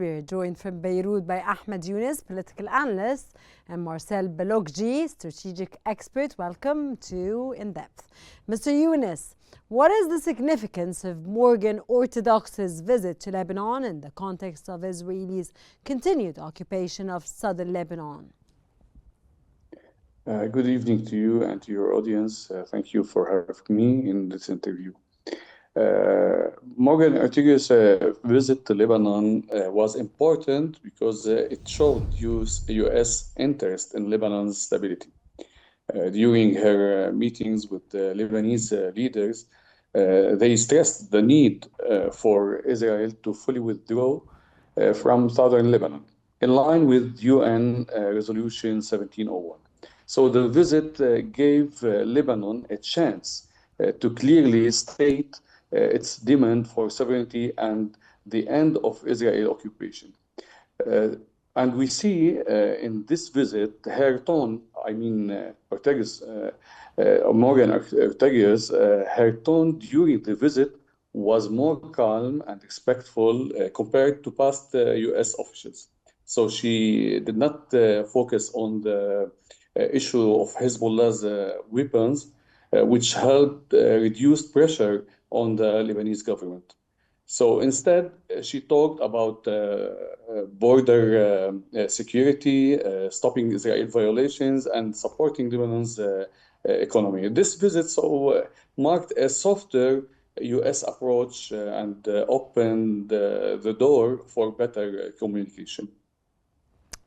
We are joined from Beirut by Ahmad Younes, political analyst, and Marcel Baloukji, strategic expert. Welcome to In Depth. Mr. Younes, what is the significance of Morgan Orthodox's visit to Lebanon in the context of Israelis' continued occupation of southern Lebanon? Good evening to you and to your audience. Thank you for having me in this interview. Morgan Ortaga's visit to Lebanon was important because it showed U.S. interest in Lebanon's stability. During her meetings with the Lebanese leaders, they stressed the need for Israel to fully withdraw from southern Lebanon, in line with UN Resolution 1701. So the visit gave Lebanon a chance to clearly state its demand for sovereignty and the end of Israel occupation. And we see in this visit her tone, Morgan Ortaga's, her tone during the visit was more calm and respectful compared to past U.S. officials. So she did not focus on the issue of Hezbollah's weapons, which helped reduce pressure on the Lebanese government. So instead, she talked about border security, stopping Israel violations, and supporting Lebanon's economy. This visit marked a softer U.S. approach and opened the door for better communication.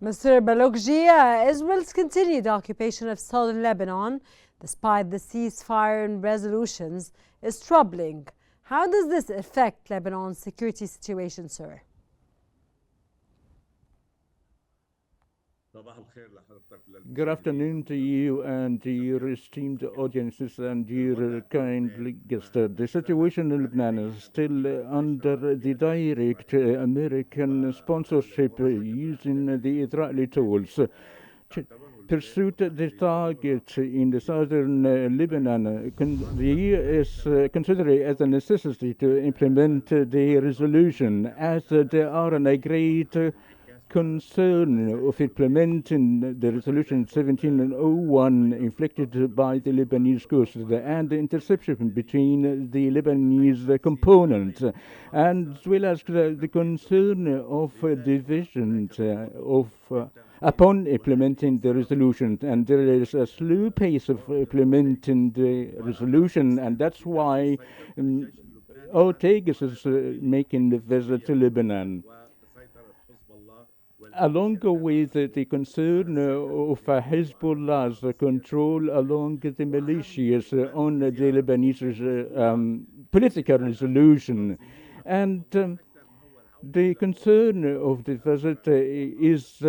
Mr. Baloukji, Israel's continued occupation of southern Lebanon, despite the ceasefire and resolutions, is troubling. How does this affect Lebanon's security situation, sir? Good afternoon to you and to your esteemed audiences and your kind guests. The situation in Lebanon is still under the direct American sponsorship using the Israeli tools. Pursued the target in the southern Lebanon, the U.S. consider it as a necessity to implement the resolution, as there are a great concern of implementing the resolution 1701 inflicted by the Lebanese coast and the interception between the Lebanese components, and as well as the concern of division upon implementing the resolution. And there is a slow pace of implementing the resolution, and that's why Ortega is making the visit to Lebanon. Along with the concern of Hezbollah's control along the militias on the Lebanese political resolution. And the concern of the visit is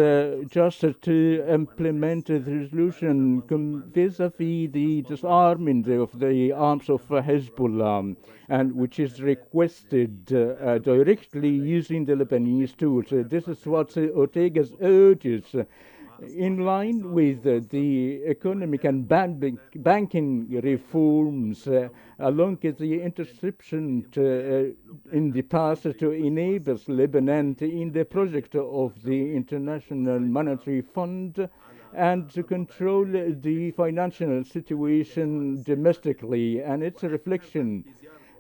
just to implement the resolution vis-a-vis the disarmament of the arms of Hezbollah, and which is requested directly using the Lebanese tools. This is what Ortega urges, in line with the economic and banking reforms, along with the interception in the past to enable Lebanon in the project of the International Monetary Fund and to control the financial situation domestically and its reflection.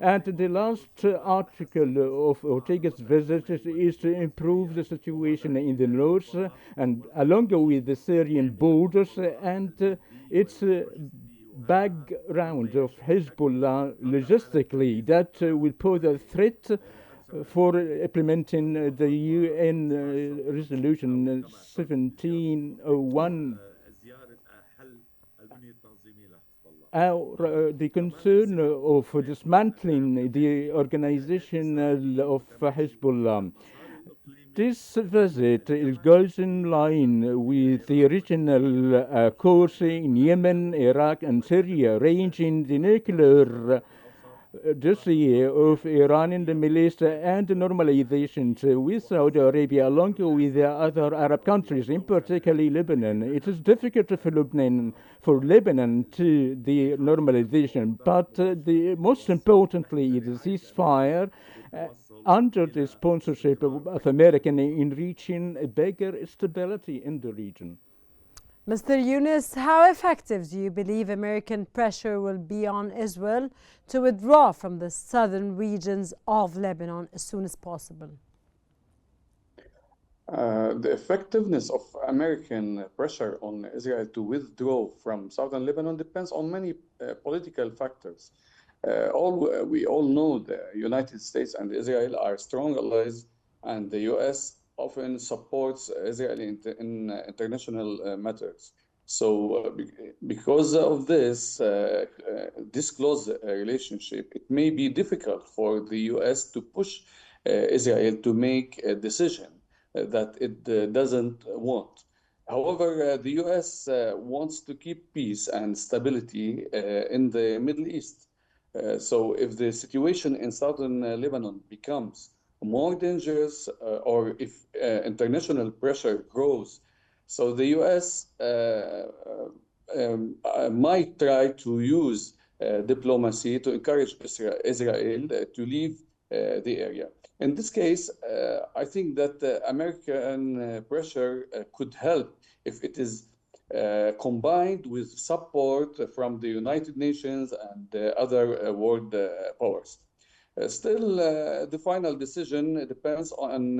And the last article of Ortega's visit is to improve the situation in the north and along with the Syrian borders and its background of Hezbollah logistically that will pose a threat for implementing the UN resolution 1701. The concern of dismantling the organization of Hezbollah. This visit goes in line with the original course in Yemen, Iraq, and Syria, ranging the nuclear dossier of Iran in the Middle East and the normalizations with Saudi Arabia, along with the other Arab countries, in particular Lebanon. It is difficult for Lebanon to the normalization, but most importantly, the ceasefire under the sponsorship of America in reaching a bigger stability in the region. Mr. Younes, how effective do you believe American pressure will be on Israel to withdraw from the southern regions of Lebanon as soon as possible? The effectiveness of American pressure on Israel to withdraw from southern Lebanon depends on many political factors. We all know the United States and Israel are strong allies, and the U.S. often supports Israel in international matters. So, because of this close relationship, it may be difficult for the U.S. to push Israel to make a decision that it doesn't want. However, the U.S. Wants to keep peace and stability in the Middle East. So if the situation in southern Lebanon becomes more dangerous or if international pressure grows, so the U.S. Might try to use diplomacy to encourage Israel to leave the area. In this case, I think that American pressure could help if it is combined with support from the United Nations and other world powers. Still, the final decision depends on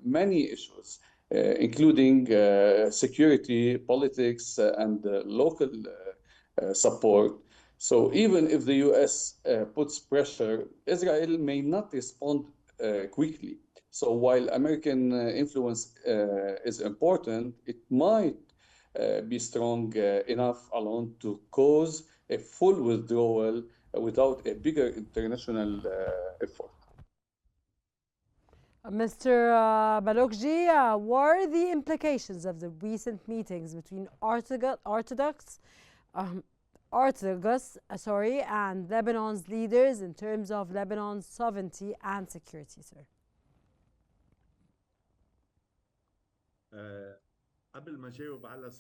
many issues, including security, politics, and local support. So even if the U.S. Puts pressure, Israel may not respond quickly. So while American influence is important, it might be strong enough alone to cause a full withdrawal without a bigger international effort. Mr. Baloukji, what are the implications of the recent meetings between Orthodox and Lebanon's leaders in terms of Lebanon's sovereignty and security, sir?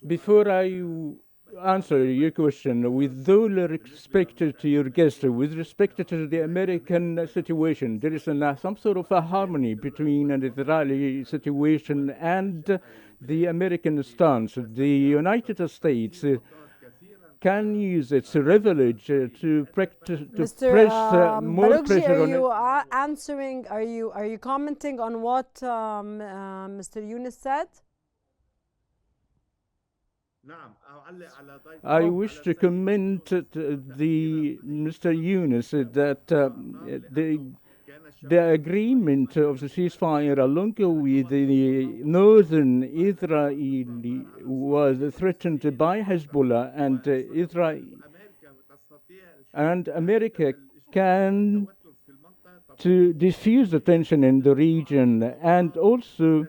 Before I answer your question, with all respect to your guest, with respect to the American situation, there is some sort of a harmony between the Israeli situation and the American stance. The United States can use its privilege to press more Baloukji, pressure on it. Are you commenting on what Mr. Younes said? I wish to comment Mr. Younes that the agreement of the ceasefire along with the northern Israel was threatened by Hezbollah, and Israel and America can to diffuse the tension in the region and also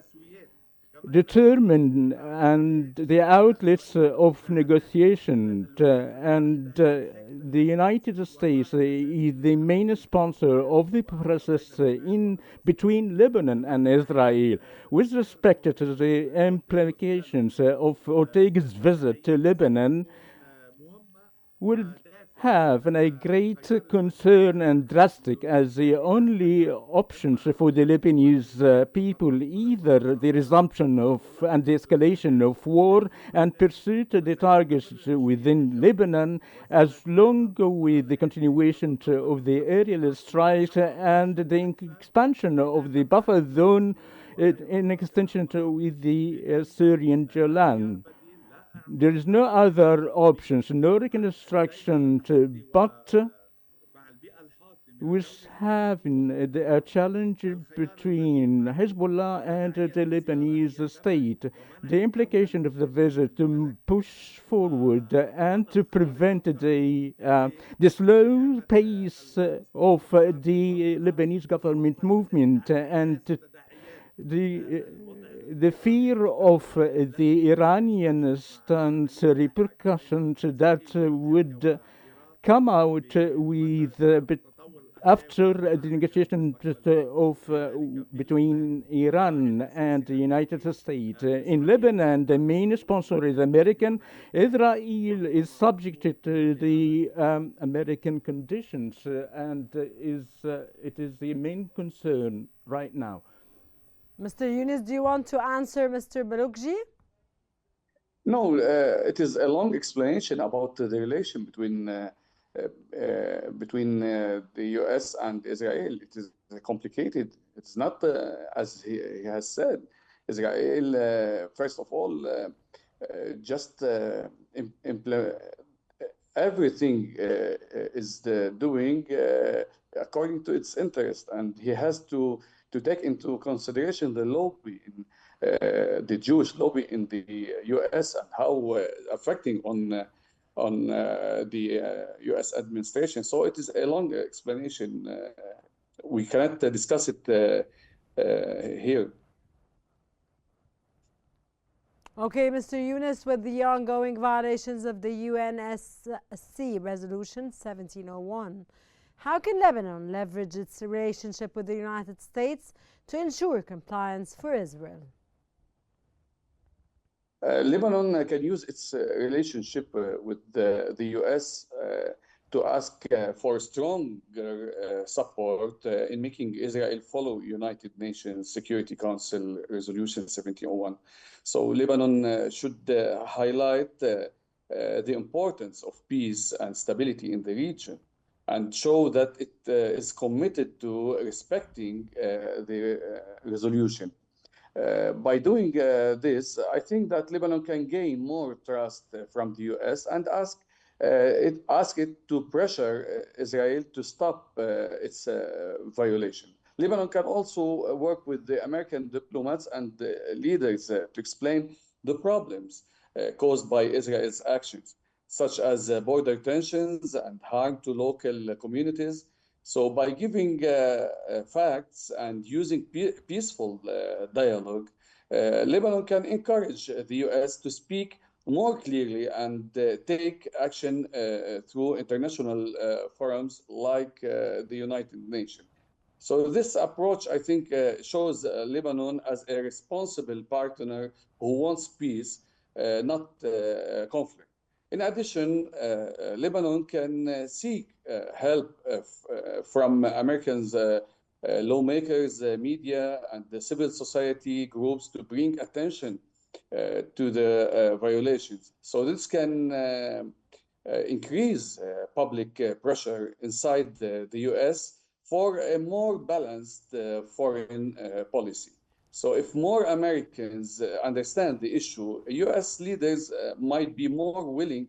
determine and the outlets of negotiation, and the United States is the main sponsor of the process in between Lebanon and Israel. With respect to the implications of Ortega's visit to Lebanon, will have a great concern and drastic as the only options for the Lebanese people, either the resumption of and the escalation of war and pursuit of the targets within Lebanon, as long with the continuation of the aerial strikes and the expansion of the buffer zone in extension with the Syrian Golan. There is no other options, no reconstruction, but with having a challenge between Hezbollah and the Lebanese state. The implication of the visit to push forward and to prevent the slow pace of the Lebanese government movement and the fear of the Iranian stance repercussions that would come out with after the negotiations between Iran and the United States. In Lebanon, the main sponsor is American. Israel is subjected to the American conditions, and it is the main concern right now. Mr. Younes, do you want to answer Mr. Baloukji? No, it is a long explanation about the relation between the U.S. and Israel. It is complicated. It's not as he has said. Israel, first of all, just everything is doing according to its interest, and he has to take into consideration the lobby in the Jewish lobby in the U.S. and how affecting on the U.S. administration. So it is a long explanation. We cannot discuss it here. Okay, Mr. Younes, with the ongoing violations of the UNSC Resolution 1701, how can Lebanon leverage its relationship with the United States to ensure compliance for Israel? Lebanon can use its relationship with the U.S. To ask for stronger support in making Israel follow United Nations Security Council Resolution 1701. So Lebanon should highlight the importance of peace and stability in the region and show that it is committed to respecting the resolution. By doing this, I think that Lebanon can gain more trust from the U.S. and ask it to pressure Israel to stop its violation. Lebanon can also work with the American diplomats and leaders to explain the problems caused by Israel's actions, such as border tensions and harm to local communities. So by giving facts and using peaceful dialogue, Lebanon can encourage the U.S. to speak more clearly and take action through international forums like the United Nations. So this approach, I think, shows Lebanon as a responsible partner who wants peace, not conflict. In addition, Lebanon can seek help from Americans, lawmakers, media, and the civil society groups to bring attention to the violations. So this can increase public pressure inside the U.S. for a more balanced foreign policy. So if more Americans understand the issue, U.S. leaders might be more willing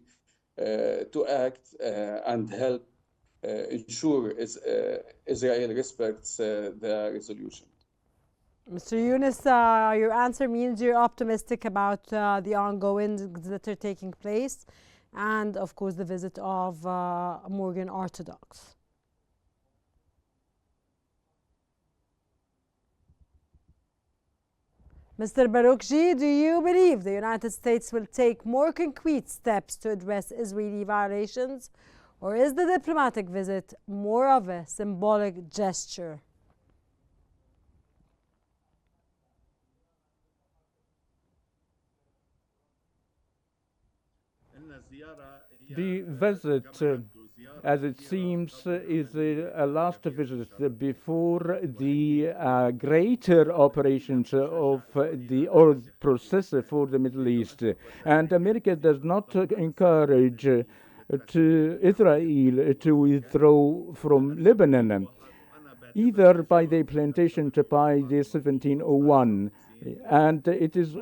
to act and help ensure Israel respects the resolution. Mr. Younes, your answer means you're optimistic about the ongoings that are taking place and, of course, the visit of Morgan Orthodox. Mr. Baloukji, do you believe the United States will take more concrete steps to address Israeli violations, or is the diplomatic visit more of a symbolic gesture? The visit, as it seems, is a last visit before the greater operations of the oil process for the Middle East. And America does not encourage to Israel to withdraw from Lebanon, either by the implementation by the 1701. And it is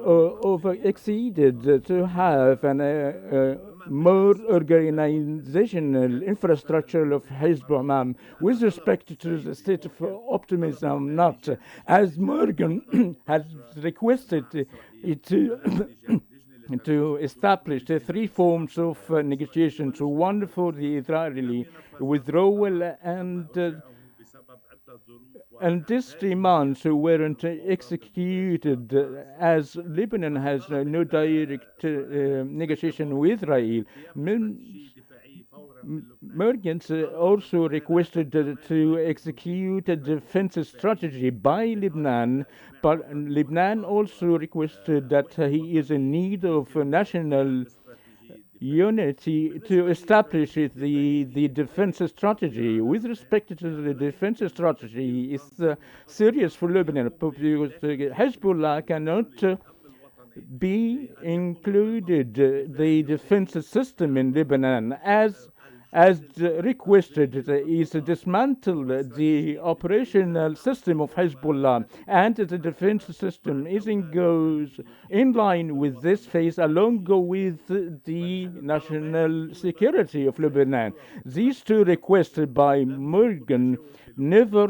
exceeded to have an more organizational infrastructure of Hezbollah with respect to the state of optimism, not as Morgan has requested it to establish the three forms of negotiations, one for the Israeli withdrawal and these demands weren't executed as Lebanon has no direct negotiation with Israel. Mergens also requested to execute a defense strategy by Lebanon, but Lebanon also requested that he is in need of national unity to establish the defense strategy. With respect to the defense strategy, it's serious for Lebanon because Hezbollah cannot be included the defense system in Lebanon as requested is to dismantle the operational system of Hezbollah, and the defense system is goes in line with this phase along with the national security of Lebanon. These two requests by Morgan never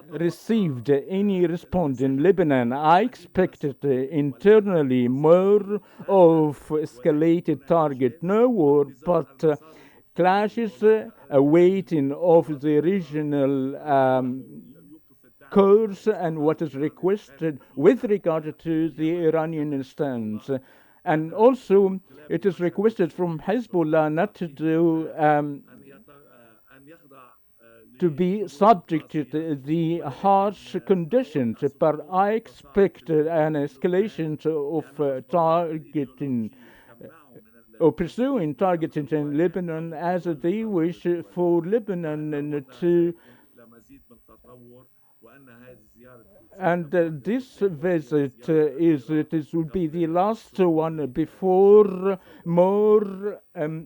received any response in Lebanon. I expected internally more of escalated target, no war, but clashes awaiting of the regional course and what is requested with regard to the Iranian stance. And also, it is requested from Hezbollah not to do to be subject to the harsh conditions, but I expect an escalation of targeting or pursuing targets in Lebanon as they wish for Lebanon to. And this visit will be the last one before more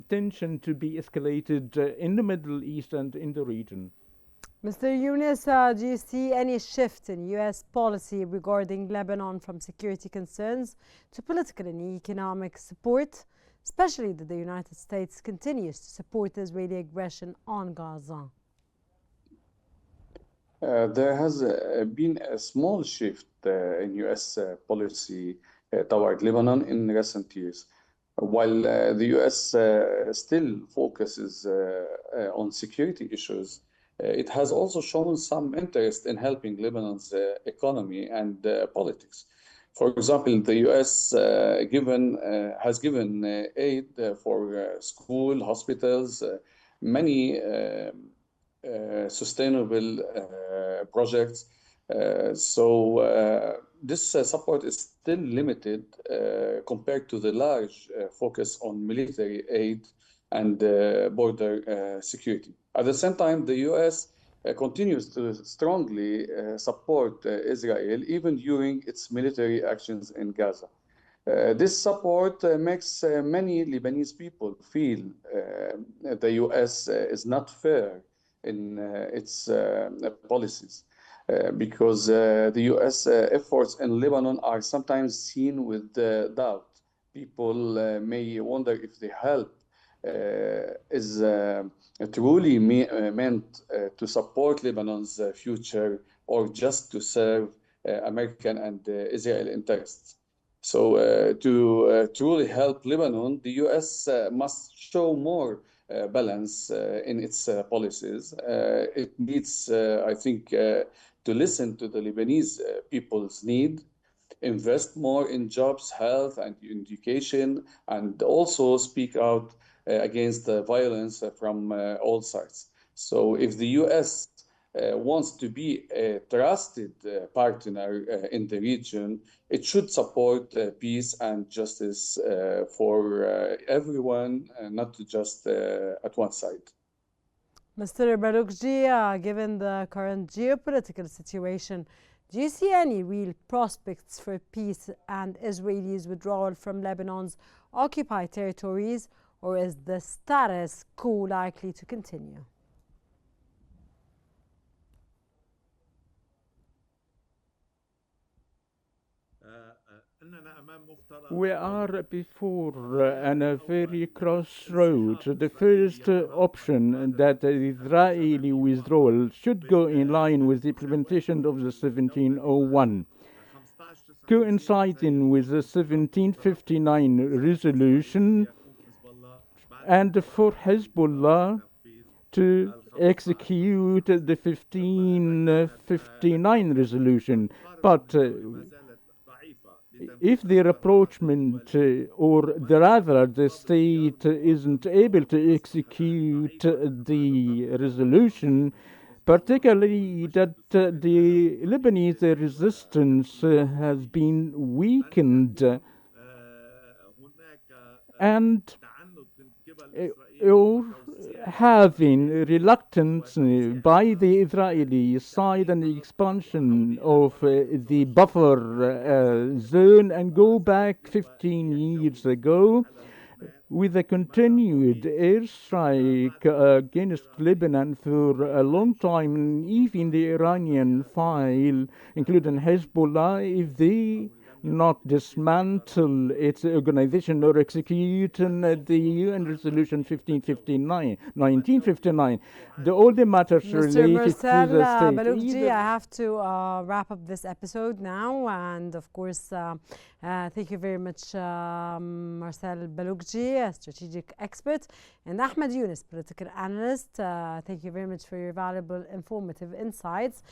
tension to be escalated in the Middle East and in the region. Mr. Younes, do you see any shift in U.S. policy regarding Lebanon from security concerns to political and economic support, especially that the United States continues to support Israeli aggression on Gaza? There has been a small shift in U.S. policy toward Lebanon in recent years. While the U.S. Still focuses on security issues, it has also shown some interest in helping Lebanon's economy and politics. For example, the U.S. has given aid for school, hospitals, many sustainable projects. So this support is still limited compared to the large focus on military aid and border security. At the same time, the U.S. Continues to strongly support Israel even during its military actions in Gaza. This support makes many Lebanese people feel the U.S. Is not fair in its policies because the U.S. Efforts in Lebanon are sometimes seen with doubt. People may wonder if the help is truly meant to support Lebanon's future or just to serve American and Israeli interests. So to truly help Lebanon, the U.S. Must show more balance in its policies. It needs, I think, to listen to the Lebanese people's need, invest more in jobs, health, and education, and also speak out against violence from all sides. So if the U.S. Wants to be a trusted partner in the region, it should support peace and justice for everyone, not just at one side. Mr. Baloukji, given the current geopolitical situation, do you see any real prospects for peace and Israelis' withdrawal from Lebanon's occupied territories, or is the status quo likely to continue? We are before a very crossroads. The first option that the Israeli withdrawal should go in line with the implementation of the 1701, coinciding with the 1759 resolution, and for Hezbollah to execute the 1559 resolution. But if the rapprochement, or rather the state isn't able to execute the resolution, particularly that the Lebanese resistance has been weakened, and or having reluctance by the Israeli side and the expansion of the buffer zone, and go back 15 years ago with a continued airstrike against Lebanon for a long time, and even the Iranian file, including Hezbollah, if they not dismantle its organization or executing the UN Resolution 1959, the only matters Mr. related Marcel to the state. Baloukji, I have to wrap up this episode now, and of course, thank you very much, Marcel Baloukji, a strategic expert, and Ahmad Younes, political analyst. Thank you very much for your valuable, informative insights.